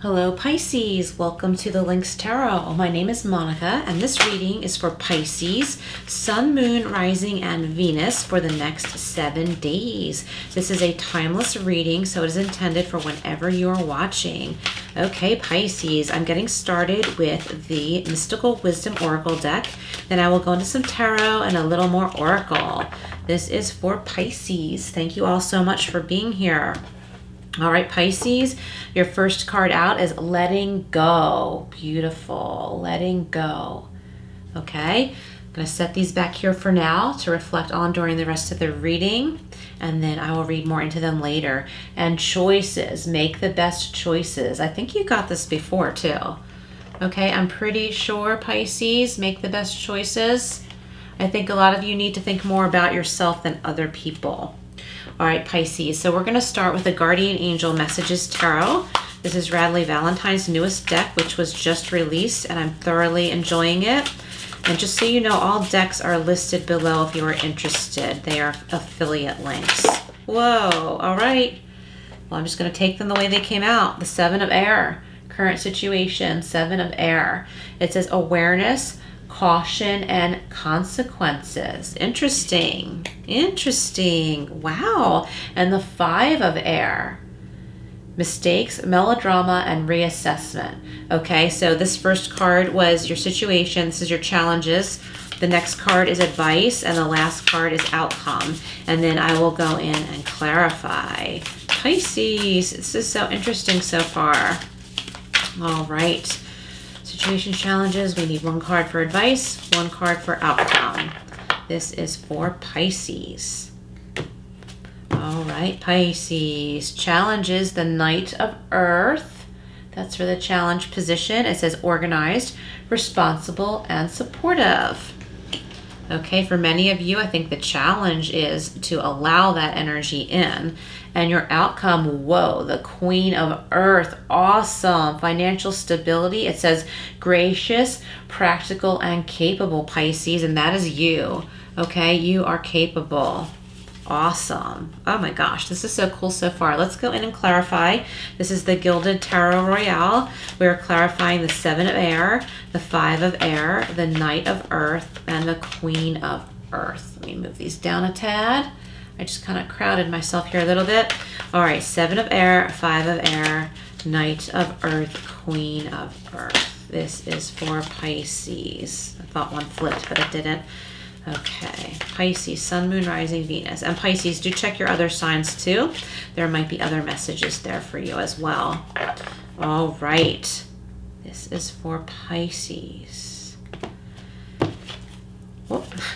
Hello Pisces, welcome to the Lynx Tarot. My name is Monica and this reading is for Pisces, Sun, Moon, Rising, and Venus for the next 7 days. This is a timeless reading, so it is intended for whenever you're watching. Okay, Pisces, I'm getting started with the Mystical Wisdom Oracle deck. Then I will go into some tarot and a little more oracle. This is for Pisces. Thank you all so much for being here. All right, Pisces, your first card out is letting go. Beautiful, letting go. Okay, I'm going to set these back here for now to reflect on during the rest of the reading, and then I will read more into them later. And choices, make the best choices. I think you got this before too. Okay, I'm pretty sure, Pisces, make the best choices. I think a lot of you need to think more about yourself than other people. All right, Pisces, so we're going to start with the Guardian Angel Messages Tarot. This is Radleigh Valentine's newest deck, which was just released, and I'm thoroughly enjoying it. And just so you know, all decks are listed below if you are interested. They are affiliate links. Whoa, all right. Well, I'm just going to take them the way they came out. The Seven of Air, current situation, Seven of Air. It says awareness, caution, and consequences. Interesting. Interesting. Wow. And the Five of Air. Mistakes, melodrama, and reassessment. Okay, so this first card was your situation. This is your challenges. The next card is advice, and the last card is outcome. And then I will go in and clarify. Pisces, this is so interesting so far. All right. Situation challenges, we need one card for advice, one card for outcome. This is for Pisces. All right, Pisces. Challenges, the Knight of Earth. That's for the challenge position. It says organized, responsible, and supportive. Okay, for many of you, I think the challenge is to allow that energy in. And your outcome, whoa, the Queen of Earth, awesome. Financial stability, it says gracious, practical, and capable, Pisces, and that is you. Okay, you are capable. Awesome. Oh my gosh, this is so cool so far. Let's go in and clarify. This is the Gilded Tarot Royale. We're clarifying the Seven of Air, the Five of Air, the Knight of Earth, and the Queen of Earth. Let me move these down a tad. I just kind of crowded myself here a little bit. All right, Seven of Air, Five of Air, Knight of Earth, Queen of Earth. This is for Pisces. I thought one flipped, but it didn't. Okay, Pisces, Sun, Moon, Rising, Venus. And Pisces, do check your other signs too. There might be other messages there for you as well. All right, this is for Pisces.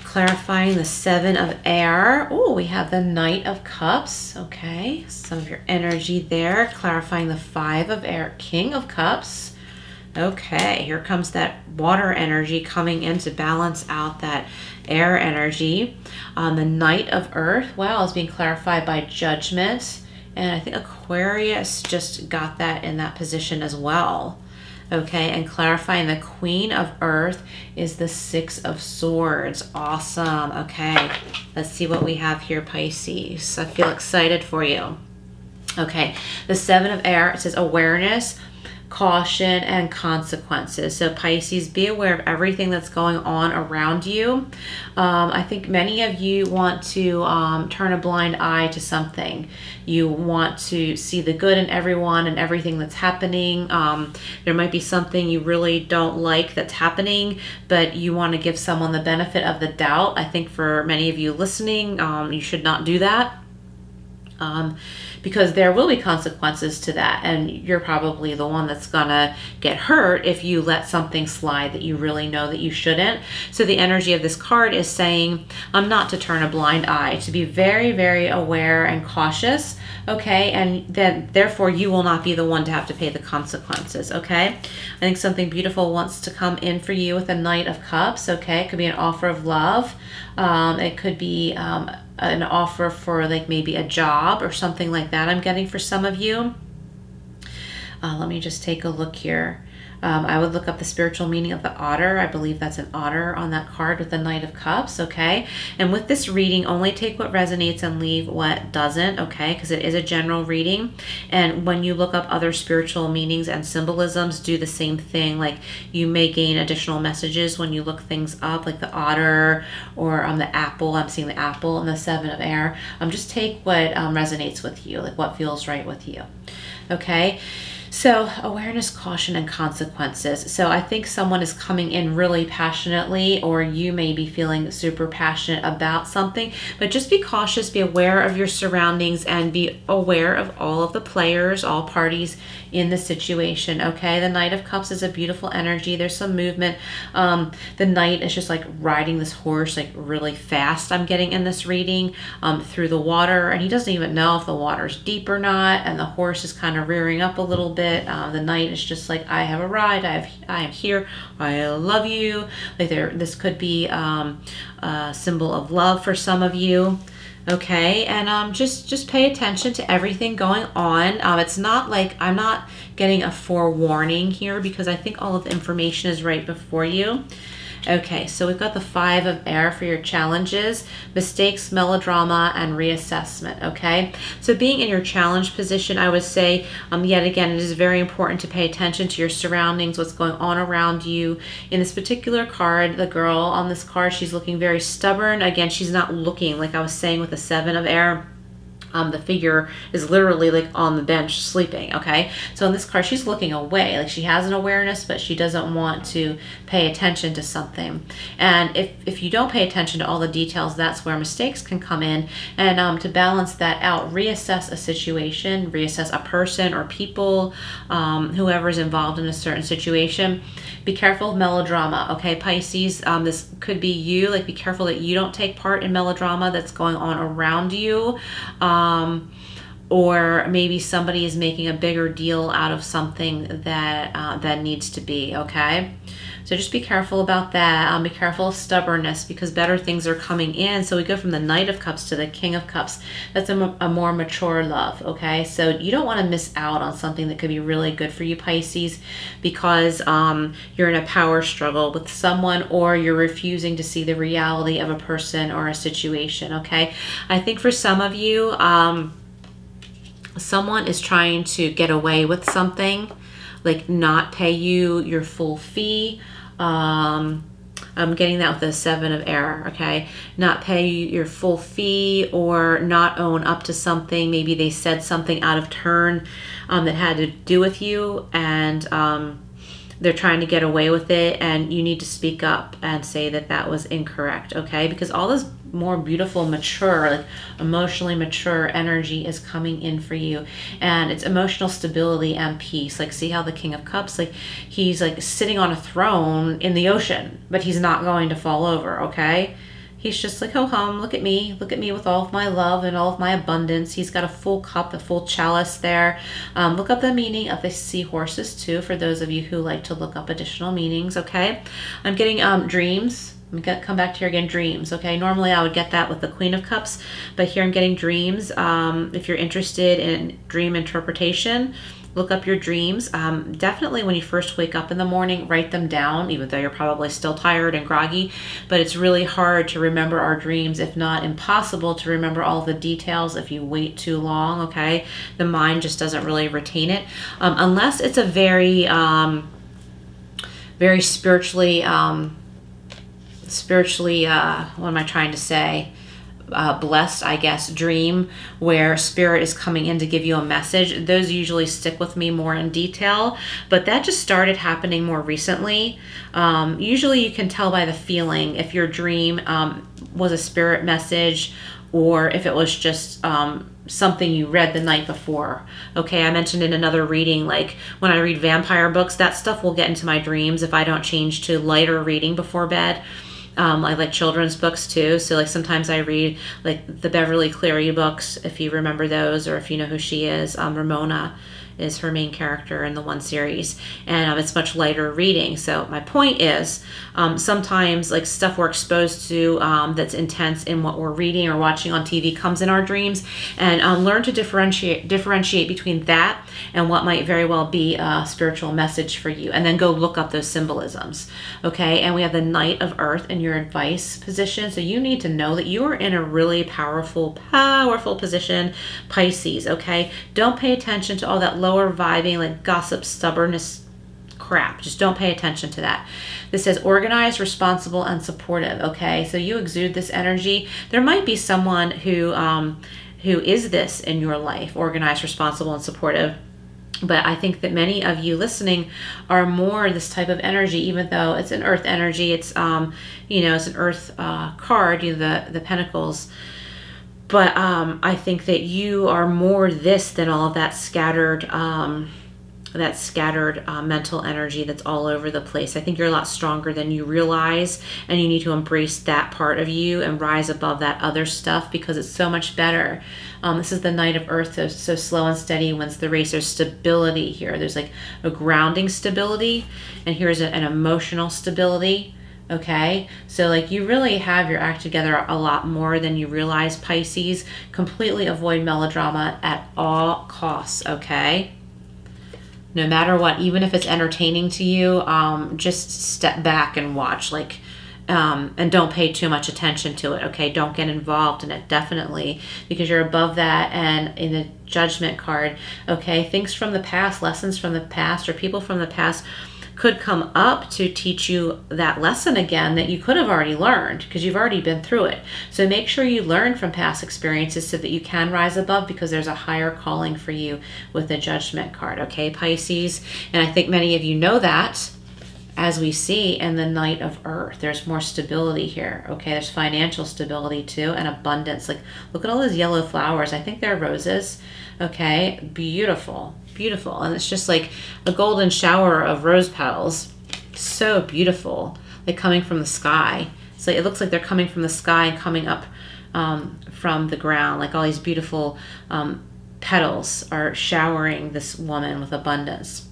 Clarifying the Seven of Air. Oh, we have the Knight of Cups. Okay, some of your energy there. Clarifying the Five of Air, King of Cups. Okay, here comes that water energy coming in to balance out that air energy. The Knight of Earth, wow, is being clarified by Judgment. And I think Aquarius just got that in that position as well. Okay, and clarifying the Queen of Earth is the Six of Swords. Awesome. Okay, let's see what we have here, Pisces. I feel excited for you. Okay, the Seven of Air, it says awareness, caution, and consequences. So Pisces, be aware of everything that's going on around you. I think many of you want to turn a blind eye to something. You want to see the good in everyone and everything that's happening. There might be something you really don't like that's happening, but you want to give someone the benefit of the doubt. I think for many of you listening, you should not do that. Because there will be consequences to that, and you're probably the one that's gonna get hurt if you let something slide that you really know that you shouldn't. So the energy of this card is saying not to turn a blind eye, to be very, very aware and cautious, okay? And then therefore you will not be the one to have to pay the consequences, okay? I think something beautiful wants to come in for you with a Knight of Cups, okay? It could be an offer of love. It could be an offer for like maybe a job or something like that I'm getting for some of you. Let me just take a look here. I would look up the spiritual meaning of the otter. I believe that's an otter on that card with the Knight of Cups, okay? And with this reading, only take what resonates and leave what doesn't, okay? Because it is a general reading. And when you look up other spiritual meanings and symbolisms, do the same thing. Like, you may gain additional messages when you look things up, like the otter or the apple. I'm seeing the apple and the Seven of Air. Just take what resonates with you, like what feels right with you, okay? So awareness, caution, and consequences. So I think someone is coming in really passionately, or you may be feeling super passionate about something, but just be cautious, be aware of your surroundings, and be aware of all of the players, all parties in the situation, okay? The Knight of Cups is a beautiful energy. There's some movement. The Knight is just like riding this horse like really fast, I'm getting in this reading, through the water, and he doesn't even know if the water's deep or not, and the horse is kind of rearing up a little bit. The Knight is just like, I have arrived, I am here, I love you. Like, this could be a symbol of love for some of you. Okay, and just pay attention to everything going on. It's not like, I'm not getting a forewarning here, because I think all of the information is right before you. Okay, so we've got the Five of Air for your challenges: mistakes, melodrama, and reassessment, okay? So being in your challenge position, I would say, yet again, it is very important to pay attention to your surroundings, what's going on around you. In this particular card, the girl on this card, she's looking very stubborn. Again, she's not looking, like I was saying with the Seven of Air. The figure is literally like on the bench sleeping, okay? So in this card, she's looking away. Like, she has an awareness, but she doesn't want to pay attention to something. And if you don't pay attention to all the details, that's where mistakes can come in. And to balance that out, reassess a situation, reassess a person or people, whoever's involved in a certain situation. Be careful of melodrama, okay, Pisces? This could be you. Like, be careful that you don't take part in melodrama that's going on around you. Or maybe somebody is making a bigger deal out of something that that needs to be, okay? So just be careful about that. Be careful of stubbornness, because better things are coming in. So we go from the Knight of Cups to the King of Cups. That's a more mature love, okay? So you don't want to miss out on something that could be really good for you, Pisces, because you're in a power struggle with someone, or you're refusing to see the reality of a person or a situation, okay? I think for some of you, someone is trying to get away with something, like not pay you your full fee. I'm getting that with the Seven of Air, okay? Not pay you your full fee, or not own up to something. Maybe they said something out of turn that had to do with you, and they're trying to get away with it, and you need to speak up and say that that was incorrect, okay? Because all this more beautiful, mature, like emotionally mature energy is coming in for you, and it's emotional stability and peace. Like, see how the King of Cups, like, he's like sitting on a throne in the ocean, but he's not going to fall over, okay? He's just like, ho hum, look at me with all of my love and all of my abundance. He's got a full cup, a full chalice there. Look up the meaning of the seahorses too, for those of you who like to look up additional meanings, okay? I'm getting dreams. I'm gonna come back to here again, dreams, okay? Normally I would get that with the Queen of Cups, but here I'm getting dreams. If you're interested in dream interpretation, look up your dreams. Definitely when you first wake up in the morning, write them down, even though you're probably still tired and groggy, but it's really hard to remember our dreams, if not impossible to remember all the details if you wait too long, okay? The mind just doesn't really retain it, unless it's a very, very spiritually, what am I trying to say? Blessed, I guess, dream where spirit is coming in to give you a message. Those usually stick with me more in detail, but that just started happening more recently. Usually you can tell by the feeling if your dream was a spirit message, or if it was just something you read the night before. Okay, I mentioned in another reading, like when I read vampire books, that stuff will get into my dreams if I don't change to lighter reading before bed. I like children's books too, so like sometimes I read like the Beverly Cleary books, if you remember those, or if you know who she is, Ramona is her main character in the one series, and it's much lighter reading. So my point is, sometimes like stuff we're exposed to that's intense in what we're reading or watching on TV comes in our dreams, and learn to differentiate between that and what might very well be a spiritual message for you, and then go look up those symbolisms. Okay, and we have the Knight of Earth in your advice position, so you need to know that you are in a really powerful position, Pisces. Okay, don't pay attention to all that lower vibing, like gossip, stubbornness crap. Just don't pay attention to that. This says organized, responsible, and supportive. Okay, so you exude this energy. There might be someone who is this in your life, organized, responsible, and supportive. But I think that many of you listening are more this type of energy, even though it's an earth energy. It's, you know, it's an earth card, you know, the Pentacles. But I think that you are more this than all of that scattered mental energy that's all over the place. I think you're a lot stronger than you realize, and you need to embrace that part of you and rise above that other stuff, because it's so much better. This is the Knight of Earth, so slow and steady wins the race. There's stability here. There's like a grounding stability, and here's an emotional stability. Okay, so like you really have your act together a lot more than you realize, Pisces. Completely avoid melodrama at all costs. Okay, no matter what, even if it's entertaining to you, just step back and watch, like, and don't pay too much attention to it. Okay, don't get involved in it, definitely, because you're above that. And in the Judgment card, okay, things from the past, lessons from the past, or people from the past could come up to teach you that lesson again that you could have already learned, because you've already been through it. So make sure you learn from past experiences so that you can rise above, because there's a higher calling for you with the Judgment card. Okay, Pisces, and I think many of you know that, as we see in the Knight of Earth. There's more stability here. Okay, there's financial stability too, and abundance. Like, look at all those yellow flowers. I think they're roses. Okay, beautiful, beautiful. And it's just like a golden shower of rose petals. So beautiful, like coming from the sky. So it looks like they're coming from the sky and coming up from the ground. Like all these beautiful petals are showering this woman with abundance.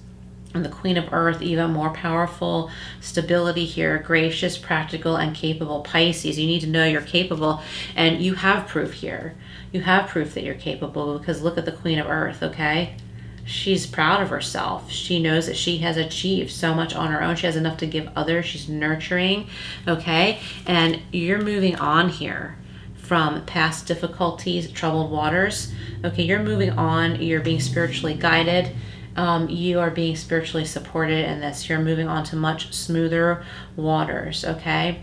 And the Queen of Earth, even more powerful stability here, gracious, practical, and capable. Pisces, you need to know you're capable, and you have proof here. You have proof that you're capable, because look at the Queen of Earth, okay? She's proud of herself. She knows that she has achieved so much on her own. She has enough to give others. She's nurturing, okay? And you're moving on here from past difficulties, troubled waters. Okay, you're moving on. You're being spiritually guided. You are being spiritually supported in this. You're moving on to much smoother waters, okay?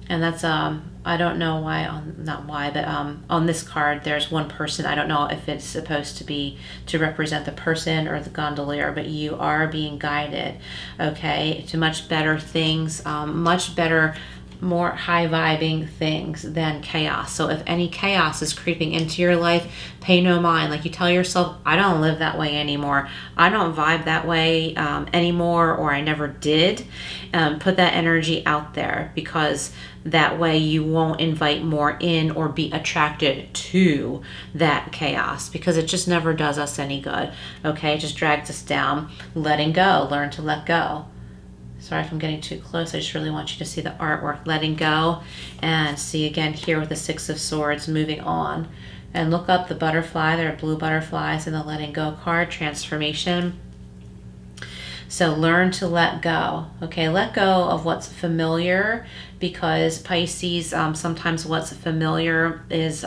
And that's, I don't know why, not why, but on this card, there's one person. I don't know if it's supposed to be to represent the person or the gondolier, but you are being guided, okay, to much better things, much better, more high vibing things than chaos. So if any chaos is creeping into your life, pay no mind. Like, you tell yourself, I don't live that way anymore. I don't vibe that way anymore, or I never did. Put that energy out there, because that way you won't invite more in or be attracted to that chaos, because it just never does us any good. Okay, it just drags us down. Letting go. Learn to let go. Sorry if I'm getting too close. I just really want you to see the artwork. Letting go. And see again here with the Six of Swords, moving on. And look up the butterfly. There are blue butterflies in the letting go card. Transformation. So learn to let go. Okay, let go of what's familiar, because Pisces, sometimes what's familiar is,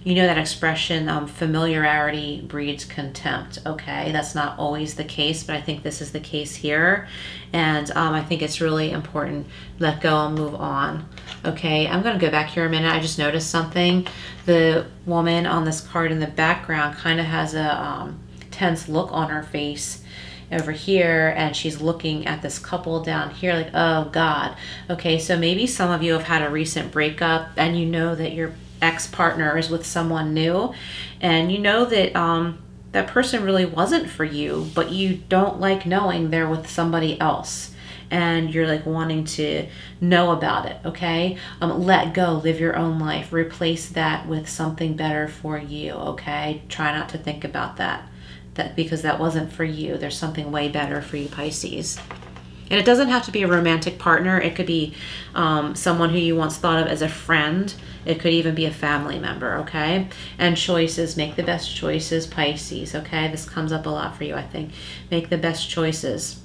you know that expression, familiarity breeds contempt, okay? That's not always the case, but I think this is the case here. And I think it's really important. Let go and move on, okay? I'm going to go back here a minute. I just noticed something. The woman on this card in the background kind of has a tense look on her face over here, and she's looking at this couple down here like, oh God. Okay, so maybe some of you have had a recent breakup, and you know that your ex-partner is with someone new, and you know that that person really wasn't for you, but you don't like knowing they're with somebody else, and you're like wanting to know about it. Okay, let go, live your own life, replace that with something better for you. Okay, try not to think about that. because that wasn't for you. There's something way better for you, Pisces. And it doesn't have to be a romantic partner. It could be someone who you once thought of as a friend. It could even be a family member, okay? And choices. Make the best choices, Pisces, okay? This comes up a lot for you, I think. Make the best choices.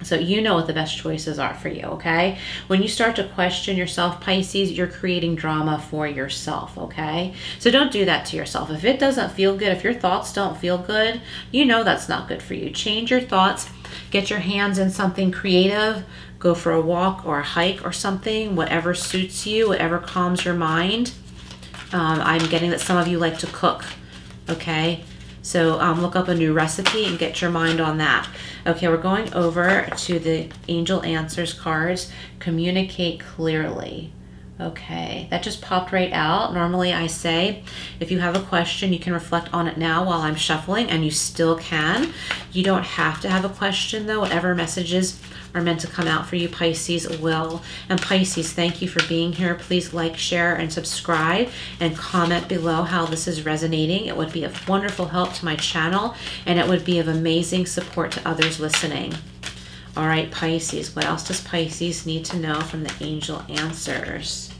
So you know what the best choices are for you, okay? When you start to question yourself, Pisces, you're creating drama for yourself, okay? So don't do that to yourself. If it doesn't feel good, if your thoughts don't feel good, you know that's not good for you. Change your thoughts. Get your hands in something creative. Go for a walk or a hike or something, whatever suits you, whatever calms your mind. I'm getting that some of you like to cook, okay? So look up a new recipe and get your mind on that. Okay, we're going over to the Angel Answers cards. Communicate clearly. Okay, that just popped right out. Normally I say, if you have a question, you can reflect on it now while I'm shuffling, and you still can. You don't have to have a question though. Whatever messages are meant to come out for you, Pisces will. And Pisces, thank you for being here. Please like, share, and subscribe, and comment below how this is resonating. It would be of wonderful help to my channel, and it would be of amazing support to others listening. All right, Pisces, what else does Pisces need to know from the Angel Answers?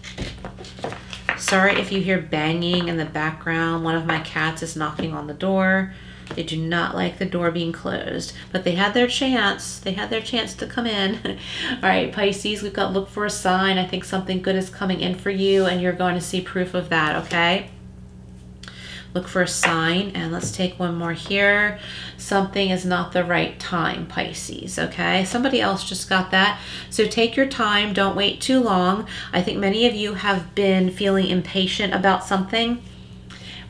Sorry if you hear banging in the background. One of my cats is knocking on the door. They do not like the door being closed, but they had their chance. They had their chance to come in. All right, Pisces, we've got look for a sign. I think something good is coming in for you, and you're going to see proof of that, okay? Look for a sign, and let's take one more here. Something is not the right time, Pisces, okay? Somebody else just got that. So take your time. Don't wait too long. I think many of you have been feeling impatient about something,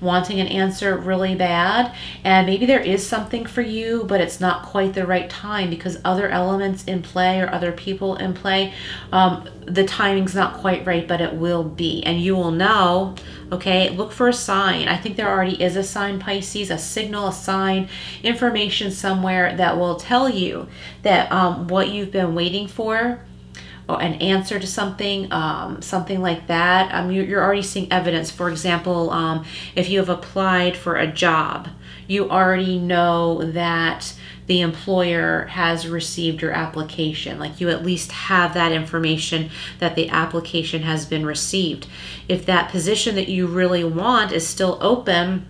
wanting an answer really bad, and maybe there is something for you, but it's not quite the right time because other elements in play or other people in play. The timing's not quite right, but it will be, and you will know, okay? Look for a sign. I think there already is a sign, Pisces, a signal, a sign, information somewhere that will tell you that what you've been waiting for, or an answer to something, something like that. You're already seeing evidence. For example, if you have applied for a job, you already know that the employer has received your application. Like you at least have that information that the application has been received. If that position that you really want is still open,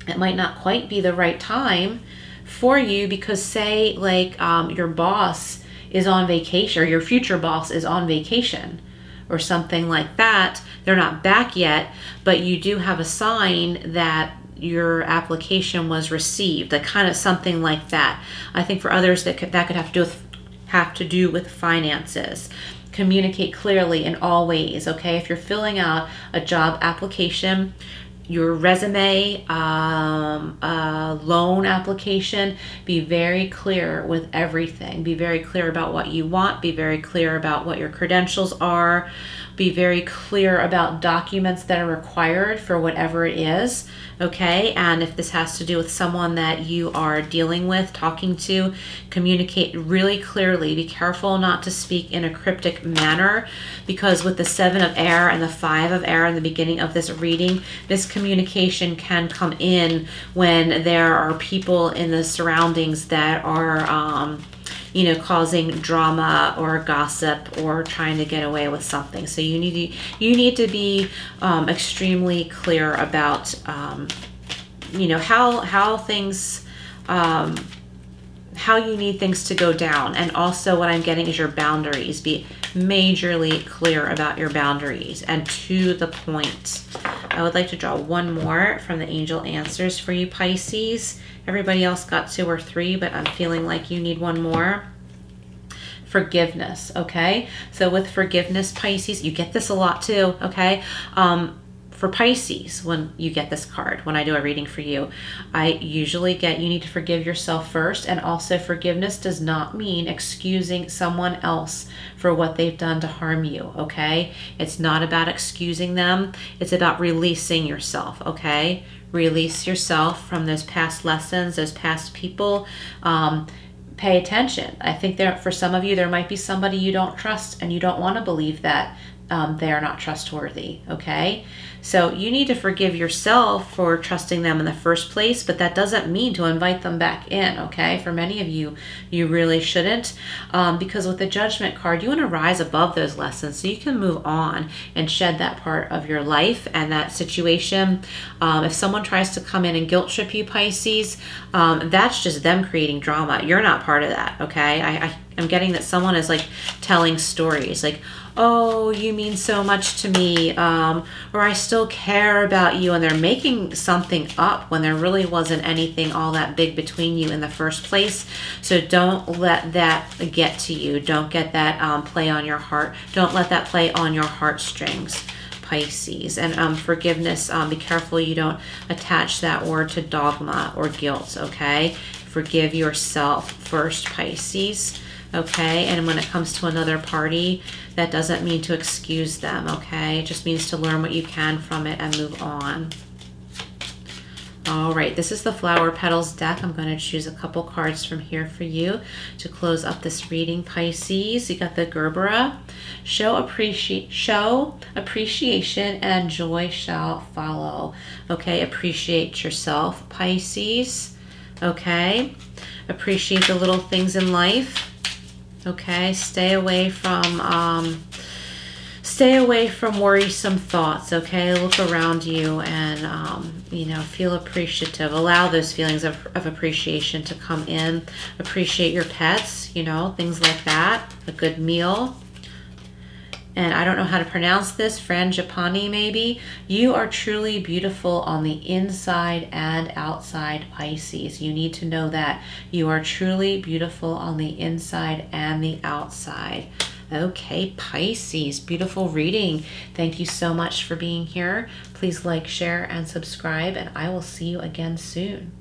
it might not quite be the right time for you because say like your boss is on vacation, or your future boss is on vacation or something like that. They're not back yet, but you do have a sign that your application was received, like kind of something like that. I think for others that could have to do with finances. Communicate clearly in all ways, okay? If you're filling out a job application, your resume, loan application, be very clear with everything. Be very clear about what you want. Be very clear about what your credentials are. Be very clear about documents that are required for whatever it is, okay? And if this has to do with someone that you are dealing with, talking to, communicate really clearly. Be careful not to speak in a cryptic manner, because with the 7 of air and the 5 of air in the beginning of this reading, miscommunication can come in when there are people in the surroundings that are you know, causing drama or gossip or trying to get away with something. So you need to be extremely clear about you know, how things how you need things to go down. And also what I'm getting is your boundaries. Be majorly clear about your boundaries and to the point. I would like to draw one more from the Angel Answers for you, Pisces. Everybody else got 2 or 3, but I'm feeling like you need one more. Forgiveness, okay? So with forgiveness, Pisces, you get this a lot too, okay? For Pisces, when you get this card, when I do a reading for you, I usually get you need to forgive yourself first. And also forgiveness does not mean excusing someone else for what they've done to harm you, okay? It's not about excusing them. It's about releasing yourself, okay? Release yourself from those past lessons, those past people. Pay attention. I think there, for some of you, there might be somebody you don't trust and you don't want to believe that they are not trustworthy, okay? So you need to forgive yourself for trusting them in the first place, but that doesn't mean to invite them back in, okay? For many of you, you really shouldn't, because with the Judgment card, you want to rise above those lessons so you can move on and shed that part of your life and that situation. If someone tries to come in and guilt trip you, Pisces, that's just them creating drama. You're not part of that, okay? I'm getting that someone is like telling stories like, oh, you mean so much to me, or I still care about you, and they're making something up when there really wasn't anything all that big between you in the first place. So don't let that get to you. Don't get that play on your heart. Don't let that play on your heartstrings, Pisces. And forgiveness, be careful you don't attach that word to dogma or guilt, okay? Forgive yourself first, Pisces. Okay, and when it comes to another party, that doesn't mean to excuse them, okay? It just means to learn what you can from it and move on. All right, this is the Flower Petals deck. I'm going to choose a couple cards from here for you to close up this reading, Pisces. You got the Gerbera. Show appreciation and joy shall follow. Okay, appreciate yourself, Pisces. Okay, appreciate the little things in life. Okay, stay away from worrisome thoughts, okay? Look around you and, you know, feel appreciative. Allow those feelings of appreciation to come in. Appreciate your pets, you know, things like that. A good meal. And I don't know how to pronounce this, frangipani maybe. You are truly beautiful on the inside and outside, Pisces. You need to know that. You are truly beautiful on the inside and the outside. Okay, Pisces, beautiful reading. Thank you so much for being here. Please like, share, and subscribe, and I will see you again soon.